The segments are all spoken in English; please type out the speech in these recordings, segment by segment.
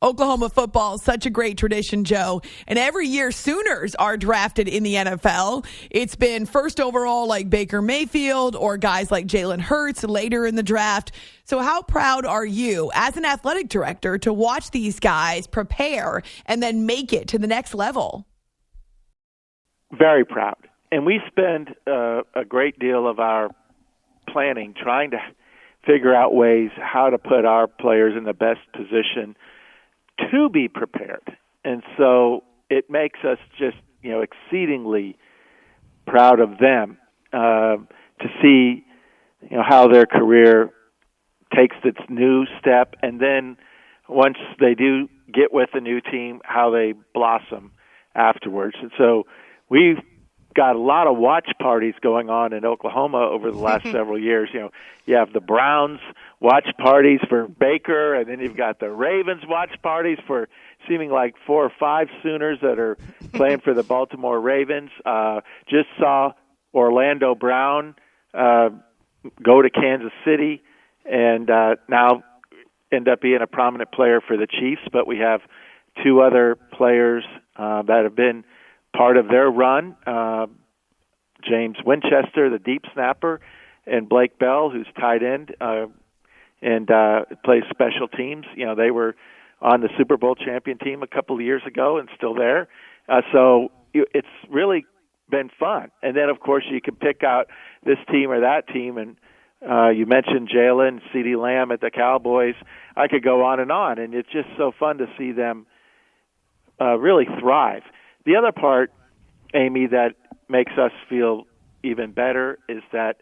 Oklahoma football is such a great tradition, Joe. And every year, Sooners are drafted in the NFL. It's been first overall like Baker Mayfield or guys like Jalen Hurts later in the draft. So how proud are you as an athletic director to watch these guys prepare and then make it to the next level? Very proud. And we spend a great deal of our planning trying to figure out ways how to put our players in the best position to be prepared. And so it makes us just, exceedingly proud of them to see, how their career takes its new step, and then once they do get with the new team, how they blossom afterwards. And so we've got a lot of watch parties going on in Oklahoma over the last several years. You have the Browns watch parties for Baker, and then you've got the Ravens watch parties for seeming like 4 or 5 Sooners that are playing for the Baltimore Ravens. Just saw Orlando Brown go to Kansas City and now end up being a prominent player for the Chiefs. But we have 2 other players that have been part of their run, James Winchester, the deep snapper, and Blake Bell, who's tight end and plays special teams. They were on the Super Bowl champion team a couple of years ago and still there. So it's really been fun. And then, of course, you can pick out this team or that team. And you mentioned Jalen, CeeDee Lamb at the Cowboys. I could go on, and it's just so fun to see them really thrive. The other part, Amy, that makes us feel even better is that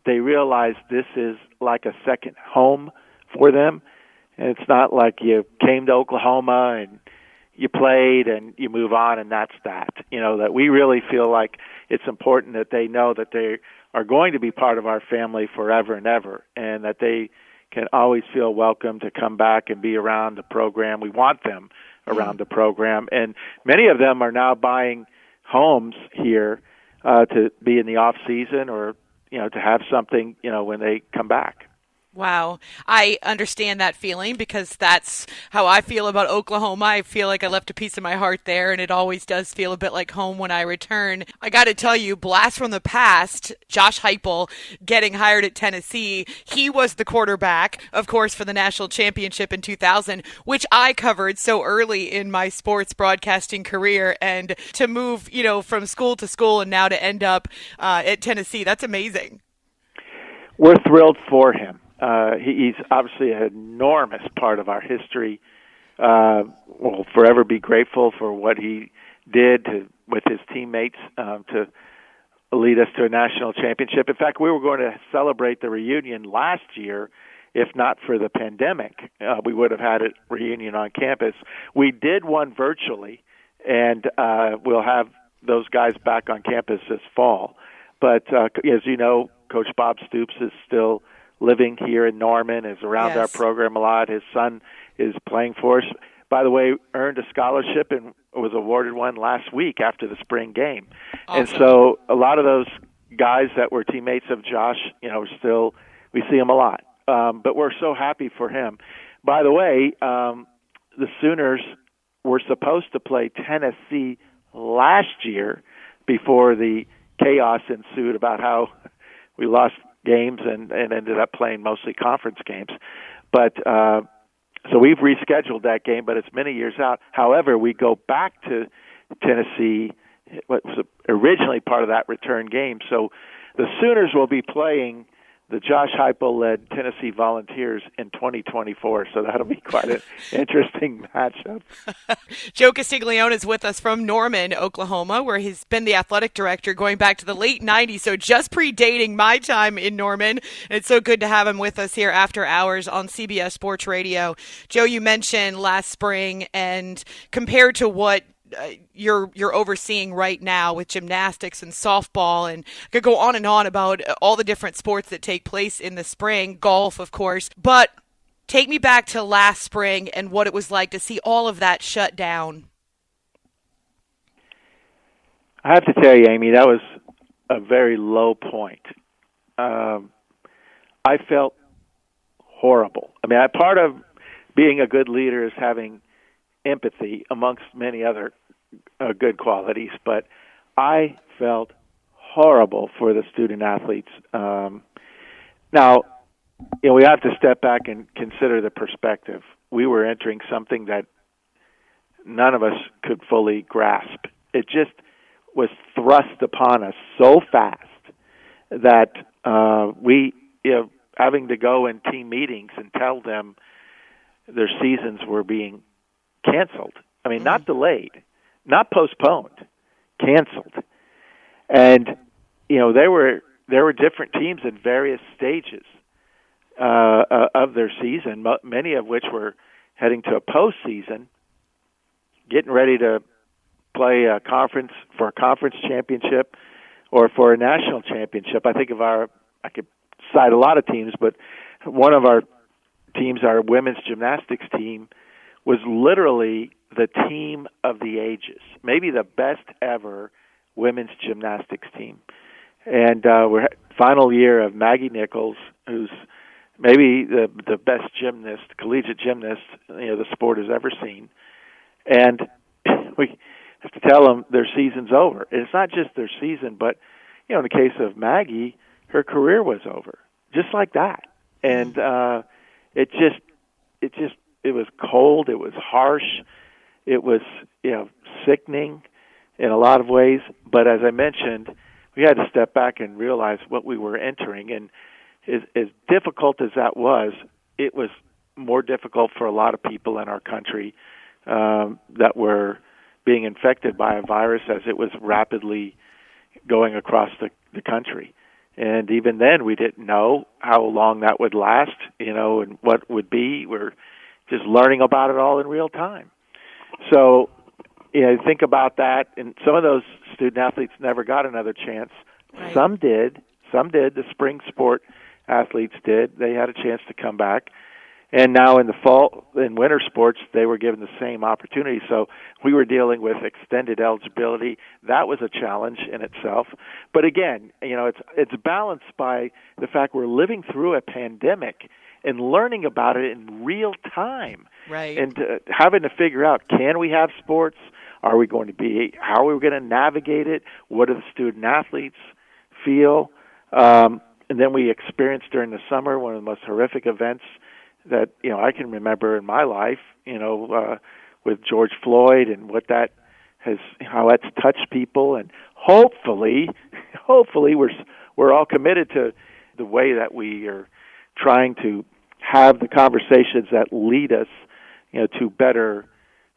they realize this is like a second home for them. And it's not like you came to Oklahoma and you played and you move on and that's that. That we really feel like it's important that they know that they are going to be part of our family forever and ever, and that they can always feel welcome to come back and be around the program. We want them around the program. And many of them are now buying homes here to be in the off season or, to have something, when they come back. Wow. I understand that feeling because that's how I feel about Oklahoma. I feel like I left a piece of my heart there, and it always does feel a bit like home when I return. I got to tell you, blast from the past, Josh Heupel getting hired at Tennessee. He was the quarterback, of course, for the national championship in 2000, which I covered so early in my sports broadcasting career. And to move, from school to school and now to end up at Tennessee, that's amazing. We're thrilled for him. He's obviously an enormous part of our history. We'll forever be grateful for what he did with his teammates to lead us to a national championship. In fact, we were going to celebrate the reunion last year. If not for the pandemic, we would have had a reunion on campus. We did one virtually, and we'll have those guys back on campus this fall. But as you know, Coach Bob Stoops is still living here in Norman, is around our program a lot. His son is playing for us. By the way, earned a scholarship and was awarded one last week after the spring game. Awesome. And so a lot of those guys that were teammates of Josh, still, we see him a lot. But we're so happy for him. By the way, the Sooners were supposed to play Tennessee last year before the chaos ensued about how we lost games and ended up playing mostly conference games. But so we've rescheduled that game, but it's many years out. However, we go back to Tennessee, what was originally part of that return game. So the Sooners will be playing the Josh Heupel-led Tennessee Volunteers in 2024, so that'll be quite an interesting matchup. Joe Castiglione is with us from Norman, Oklahoma, where he's been the athletic director going back to the late 90s, so just predating my time in Norman. And it's so good to have him with us here after hours on CBS Sports Radio. Joe, you mentioned last spring, and compared to what you're overseeing right now with gymnastics and softball, and I could go on and on about all the different sports that take place in the spring, golf, of course, but take me back to last spring and what it was like to see all of that shut down. I have to tell you, Amy, that was a very low point. I felt horrible. I mean, part of being a good leader is having empathy amongst many other good qualities, but I felt horrible for the student athletes. Now, we have to step back and consider the perspective. We were entering something that none of us could fully grasp. It just was thrust upon us so fast that we, having to go in team meetings and tell them their seasons were being canceled. I mean, not delayed, not postponed, canceled. And there were different teams in various stages of their season, many of which were heading to a postseason, getting ready to play a conference championship or for a national championship. I could cite a lot of teams, but one of our teams, our women's gymnastics team, was literally the team of the ages, maybe the best ever women's gymnastics team. And we're final year of Maggie Nichols, who's maybe the best gymnast, collegiate gymnast, the sport has ever seen. And we have to tell them their season's over. And it's not just their season, but in the case of Maggie, her career was over, just like that. And it was cold. It was harsh. It was sickening in a lot of ways. But as I mentioned, we had to step back and realize what we were entering. And as difficult as that was, it was more difficult for a lot of people in our country that were being infected by a virus as it was rapidly going across the country. And even then, we didn't know how long that would last, and what would be. We're just learning about it all in real time. So, think about that. And some of those student athletes never got another chance. Right. Some did. The spring sport athletes did. They had a chance to come back. And now in the fall, in winter sports, they were given the same opportunity. So we were dealing with extended eligibility. That was a challenge in itself. But again, it's balanced by the fact we're living through a pandemic and learning about it in real time. Right. And having to figure out, can we have sports? Are we going to be? How are we going to navigate it? What do the student athletes feel? And then we experienced during the summer one of the most horrific events that I can remember in my life, with George Floyd and how that's touched people, and hopefully we're all committed to the way that we are trying to have the conversations that lead us, to better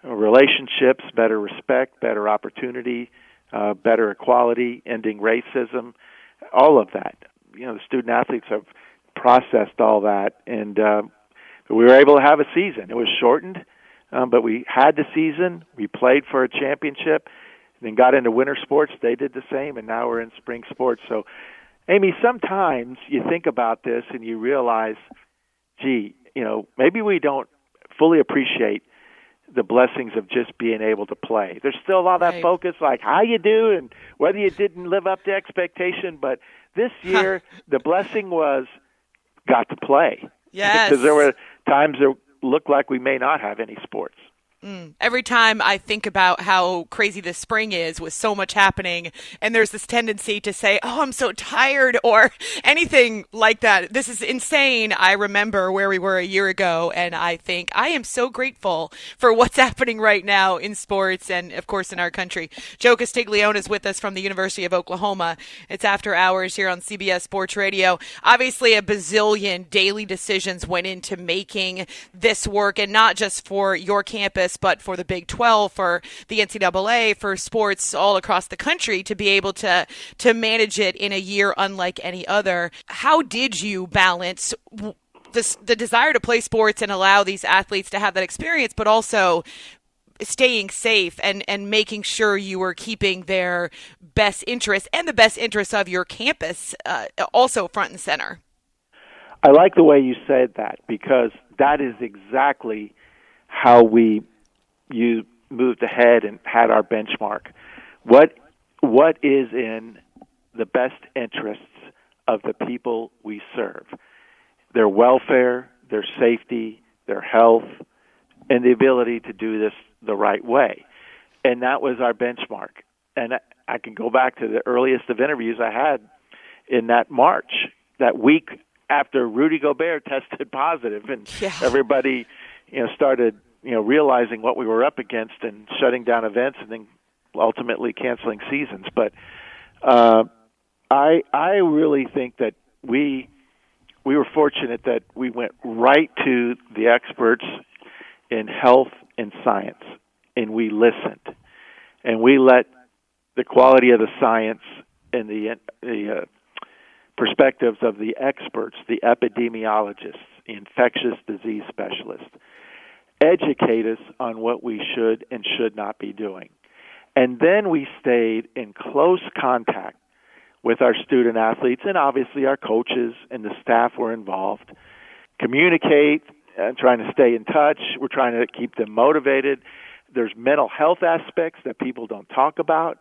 relationships, better respect, better opportunity, better equality, ending racism, all of that. The student athletes have processed all that, and we were able to have a season. It was shortened, but we had the season. We played for a championship, then got into winter sports. They did the same, and now we're in spring sports. So, Amy, sometimes you think about this and you realize, maybe we don't fully appreciate the blessings of just being able to play. There's still a lot of that focus, like how you do and whether you didn't live up to expectation. But this year, the blessing was got to play. Yes. Because there were times that looked like we may not have any sports. Every time I think about how crazy this spring is with so much happening, and there's this tendency to say, oh, I'm so tired, or anything like that. This is insane. I remember where we were a year ago, and I think I am so grateful for what's happening right now in sports and, of course, in our country. Joe Castiglione is with us from the University of Oklahoma. It's After Hours here on CBS Sports Radio. Obviously, a bazillion daily decisions went into making this work, and not just for your campus, but for the Big 12, for the NCAA, for sports all across the country to be able to manage it in a year unlike any other. How did you balance the desire to play sports and allow these athletes to have that experience, but also staying safe and making sure you were keeping their best interests and the best interests of your campus also front and center? I like the way you said that, because that is exactly how you moved ahead and had our benchmark. What is in the best interests of the people we serve? Their welfare, their safety, their health, and the ability to do this the right way. And that was our benchmark. And I can go back to the earliest of interviews I had in that March, that week after Rudy Gobert tested positive, and everybody, started, realizing what we were up against and shutting down events and then ultimately canceling seasons. But I really think that we were fortunate that we went right to the experts in health and science, and we listened, and we let the quality of the science and the perspectives of the experts, the epidemiologists, the infectious disease specialists, educate us on what we should and should not be doing. And then we stayed in close contact with our student athletes, and obviously our coaches and the staff were involved. Communicate, trying to stay in touch. We're trying to keep them motivated. There's mental health aspects that people don't talk about.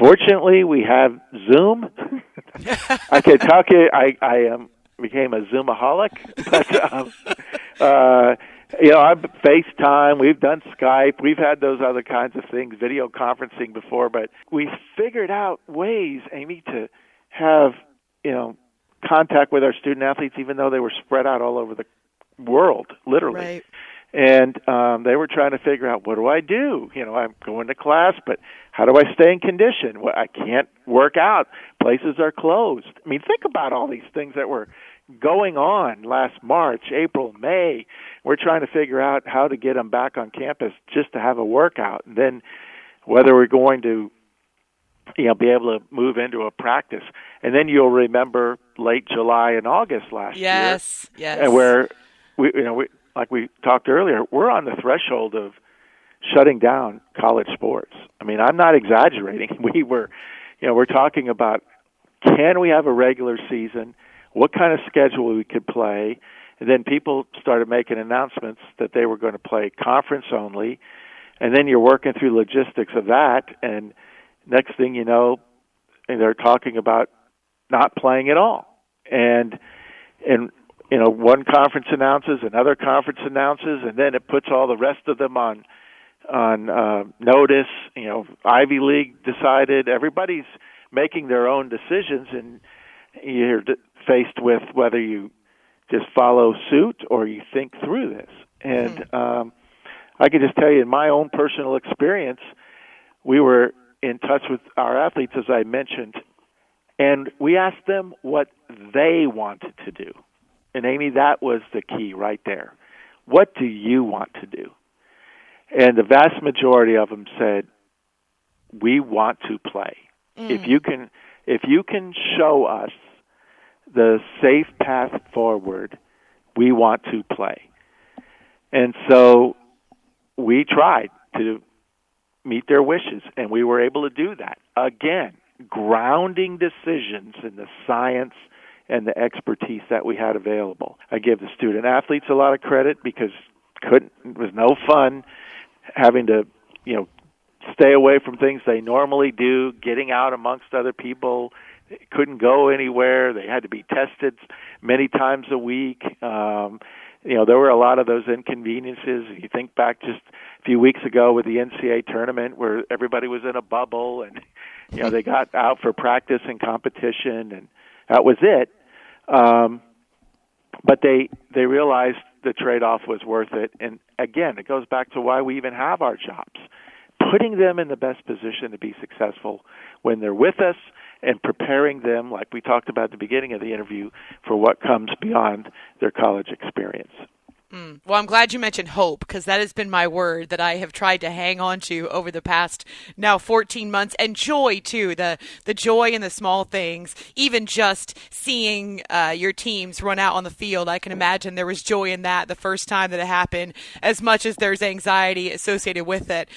Fortunately, we have Zoom. I can talk you. I became a Zoomaholic, but I've FaceTime. We've done Skype. We've had those other kinds of things, video conferencing before. But we figured out ways, Amy, to have contact with our student athletes, even though they were spread out all over the world, literally. Right. And they were trying to figure out, what do I do? I'm going to class, but how do I stay in condition? Well, I can't work out. Places are closed. I mean, think about all these things that were going on last March, April, May. We're trying to figure out how to get them back on campus just to have a workout, and then whether we're going to be able to move into a practice. And then you'll remember late July and August last year. Yes. And where we like we talked earlier, we're on the threshold of shutting down college sports. I mean, I'm not exaggerating. We're talking about, can we have a regular season? What kind of schedule we could play? And then people started making announcements that they were going to play conference only. And then you're working through logistics of that. And next thing you know, they're talking about not playing at all. And one conference announces, another conference announces, and then it puts all the rest of them on notice. Ivy League decided. Everybody's making their own decisions, and you're faced with whether you just follow suit or you think through this. And I can just tell you, in my own personal experience, we were in touch with our athletes, as I mentioned, and we asked them what they wanted to do. And, Amy, that was the key right there. What do you want to do? And the vast majority of them said, we want to play. If you can show us the safe path forward, we want to play. And so we tried to meet their wishes, and we were able to do that. Again, grounding decisions in the science and the expertise that we had available. I give the student athletes a lot of credit because it was no fun having to, stay away from things they normally do, getting out amongst other people. They couldn't go anywhere. They had to be tested many times a week. There were a lot of those inconveniences. You think back just a few weeks ago with the NCAA tournament where everybody was in a bubble and, they got out for practice and competition, and that was it. But they realized the trade-off was worth it. And again, it goes back to why we even have our jobs, putting them in the best position to be successful when they're with us and preparing them, like we talked about at the beginning of the interview, for what comes beyond their college experience. Well, I'm glad you mentioned hope, because that has been my word that I have tried to hang on to over the past now 14 months. And joy, too, the joy in the small things, even just seeing your teams run out on the field. I can imagine there was joy in that the first time that it happened, as much as there's anxiety associated with it.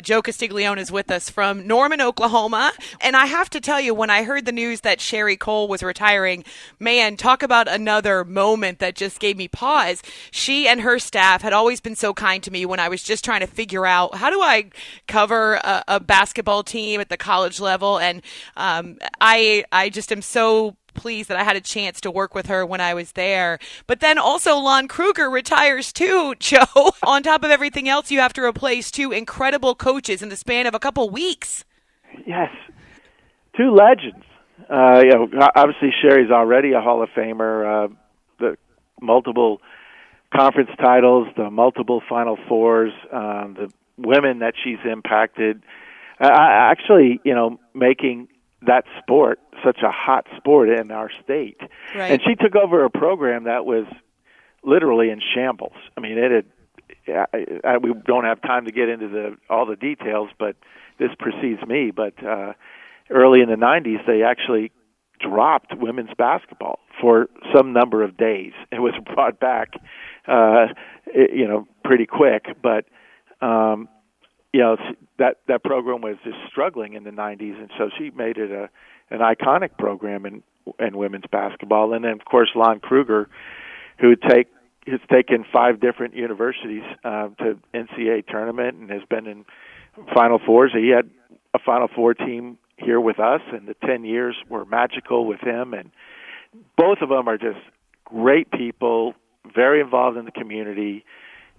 Joe Castiglione is with us from Norman, Oklahoma. And I have to tell you, when I heard the news that Sherry Cole was retiring, man, talk about another moment that just gave me pause. She and her staff had always been so kind to me when I was just trying to figure out, how do I cover a basketball team at the college level? And I just am so pleased that I had a chance to work with her when I was there. But then also Lon Kruger retires too, Joe. On top of everything else, you have to replace two incredible coaches in the span of a couple weeks. Yes, two legends. Obviously Sherry's already a Hall of Famer. The multiple conference titles, the multiple Final Fours, the women that she's impacted. Actually, making that sport such a hot sport in our state. Right. And she took over a program that was literally in shambles. I mean, we don't have time to get into all the details, but this precedes me. But early in the 90s, they actually dropped women's basketball for some number of days. It was brought back, pretty quick. But that program was just struggling in the 90s, and so she made it an iconic program in women's basketball. And then, of course, Lon Kruger, who has taken 5 different universities to NCAA tournament and has been in Final Fours. He had a Final Four team here with us, and the 10 years were magical with him. And both of them are just great people, very involved in the community,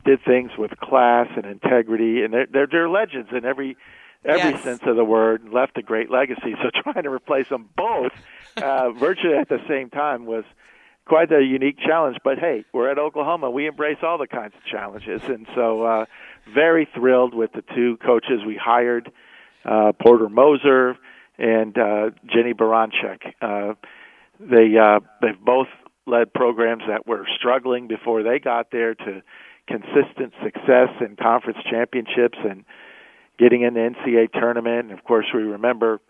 did things with class and integrity, and they're legends in every Yes. sense of the word, and left a great legacy. So trying to replace them both virtually at the same time was quite a unique challenge. But hey, we're at Oklahoma. We embrace all the kinds of challenges. And so very thrilled with the two coaches we hired, Porter Moser and Jenny Baranchek. They've both led programs that were struggling before they got there to consistent success in conference championships and getting in the NCAA tournament. And, of course, we remember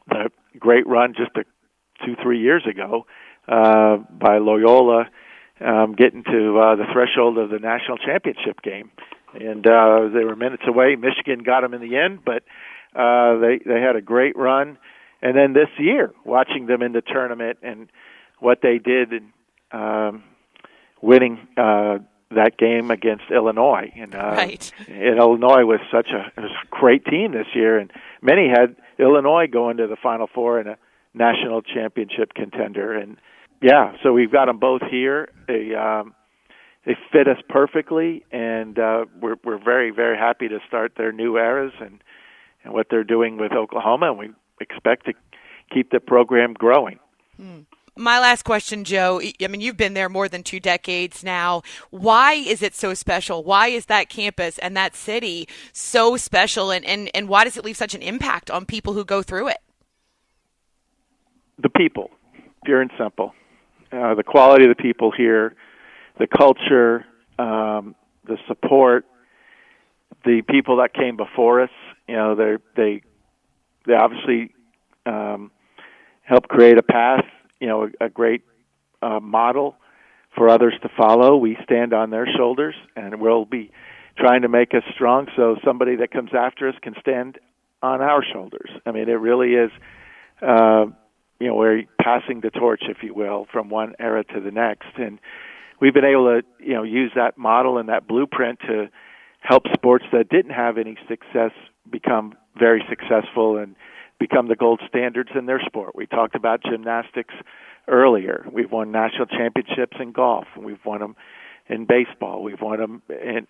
the great run just 2-3 years ago by Loyola getting to the threshold of the national championship game. And they were minutes away. Michigan got them in the end, but they had a great run. And then this year, watching them in the tournament and what they did in winning that game against Illinois. And Right. and Illinois was it was a great team this year, and many had Illinois going to the Final Four and a national championship contender. And yeah, so we've got them both here. They fit us perfectly, and we're very, very happy to start their new eras and what they're doing with Oklahoma, and we expect to keep the program growing. My last question, Joe. I mean, you've been there more than 2 decades now. Why is it so special? Why is that campus and that city so special, and why does it leave such an impact on people who go through it? The people, pure and simple. The quality of the people here, the culture, the support, the people that came before us. They obviously helped create a path, a great model for others to follow. We stand on their shoulders, and we'll be trying to make us strong so somebody that comes after us can stand on our shoulders. I mean, it really is, we're passing the torch, if you will, from one era to the next. And we've been able to, use that model and that blueprint to help sports that didn't have any success become very successful and become the gold standards in their sport. We talked about gymnastics earlier. We've won national championships in golf. We've won them in baseball. We've won them in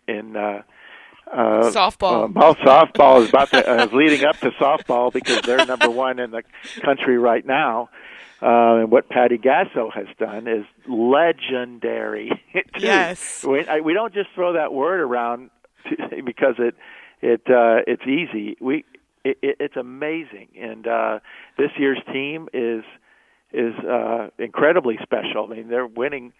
softball. Softball is leading up to softball because they're number one in the country right now. And what Patty Gasso has done is legendary. Yes. We don't just throw that word around because it's easy. It's amazing, and this year's team is incredibly special. I mean, they're winning.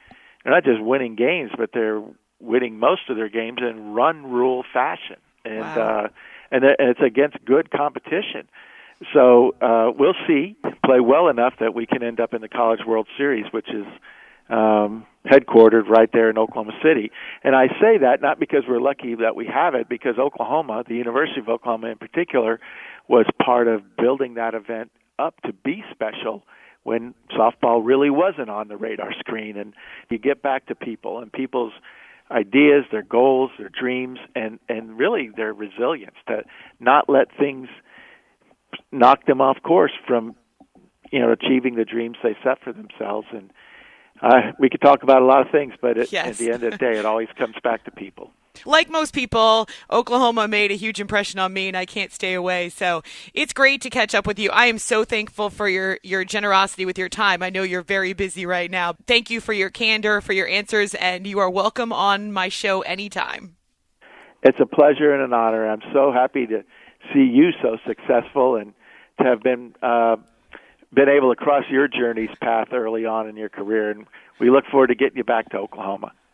They're not just winning games, but they're winning most of their games in run rule fashion, and Wow. And it's against good competition. So we'll see. Play well enough that we can end up in the College World Series, which is headquartered right there in Oklahoma City. And I say that not because we're lucky that we have it, because Oklahoma, the University of Oklahoma in particular, was part of building that event up to be special when softball really wasn't on the radar screen. And you get back to people and people's ideas, their goals, their dreams, and really their resilience to not let things knock them off course from achieving the dreams they set for themselves. And we could talk about a lot of things, but at the end of the day, it always comes back to people. Like most people, Oklahoma made a huge impression on me, and I can't stay away. So it's great to catch up with you. I am so thankful for your generosity with your time. I know you're very busy right now. Thank you for your candor, for your answers, and you are welcome on my show anytime. It's a pleasure and an honor. I'm so happy to see you so successful and to have been able to cross your journey's path early on in your career. And we look forward to getting you back to Oklahoma.